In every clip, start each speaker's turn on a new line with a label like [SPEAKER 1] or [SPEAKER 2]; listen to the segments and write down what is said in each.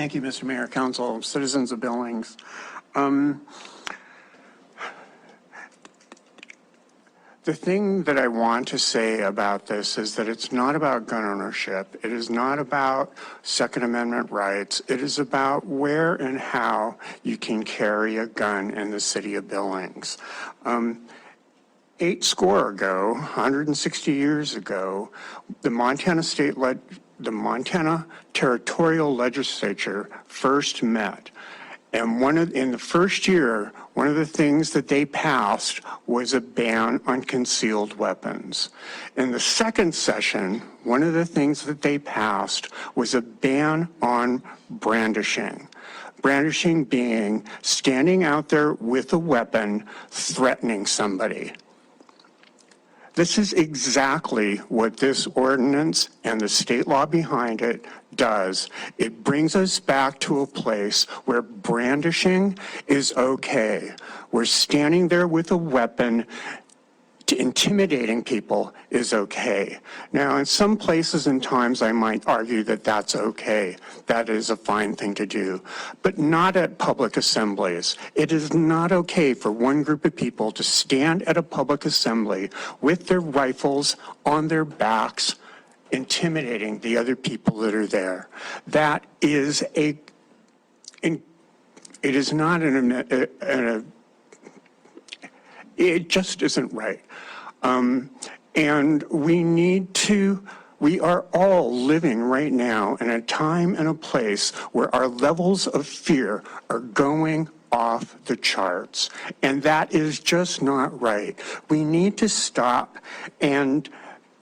[SPEAKER 1] Thank you, Mr. Mayor, Council, citizens of Billings. The thing that I want to say about this is that it's not about gun ownership. It is not about Second Amendment rights. It is about where and how you can carry a gun in the city of Billings. 160 years ago, the Montana Territorial Legislature first met. And in the first year, one of the things that they passed was a ban on concealed weapons. In the second session, one of the things that they passed was a ban on brandishing. Brandishing being standing out there with a weapon, threatening somebody. This is exactly what this ordinance and the state law behind it does. It brings us back to a place where brandishing is okay. We're standing there with a weapon, intimidating people is okay. Now, in some places and times, I might argue that that's okay. That is a fine thing to do, but not at public assemblies. It is not okay for one group of people to stand at a public assembly with their rifles on their backs, intimidating the other people that are there. That is it is not it just isn't right. And we are all living right now in a time and a place where our levels of fear are going off the charts. And that is just not right. We need to stop and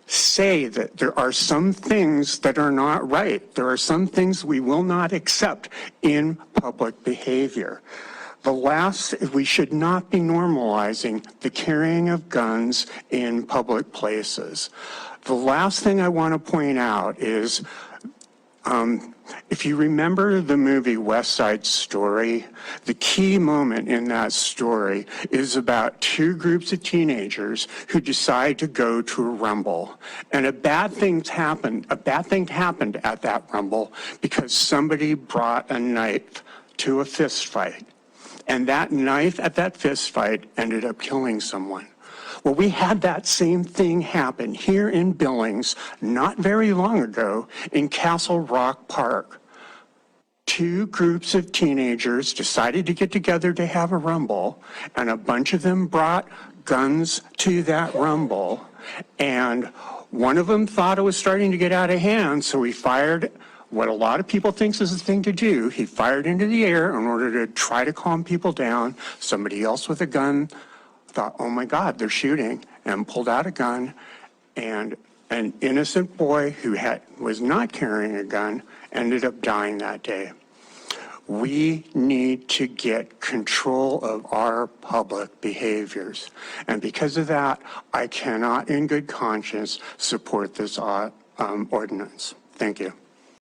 [SPEAKER 1] say that there are some things that are not right. There are some things we will not accept in public behavior. We should not be normalizing the carrying of guns in public places. The last thing I want to point out is, if you remember the movie West Side Story, the key moment in that story is about two groups of teenagers who decide to go to a rumble. And a bad thing happened at that rumble because somebody brought a knife to a fist fight. And that knife at that fist fight ended up killing someone. Well, we had that same thing happen here in Billings not very long ago in Castle Rock Park. Two groups of teenagers decided to get together to have a rumble, and a bunch of them brought guns to that rumble. And one of them thought it was starting to get out of hand, so he fired what a lot of people think is the thing to do. He fired into the air in order to try to calm people down. Somebody else with a gun thought, oh my God, they're shooting, and pulled out a gun. And an innocent boy who was not carrying a gun ended up dying that day. We need to get control of our public behaviors. And because of that, I cannot in good conscience support this ordinance. Thank you.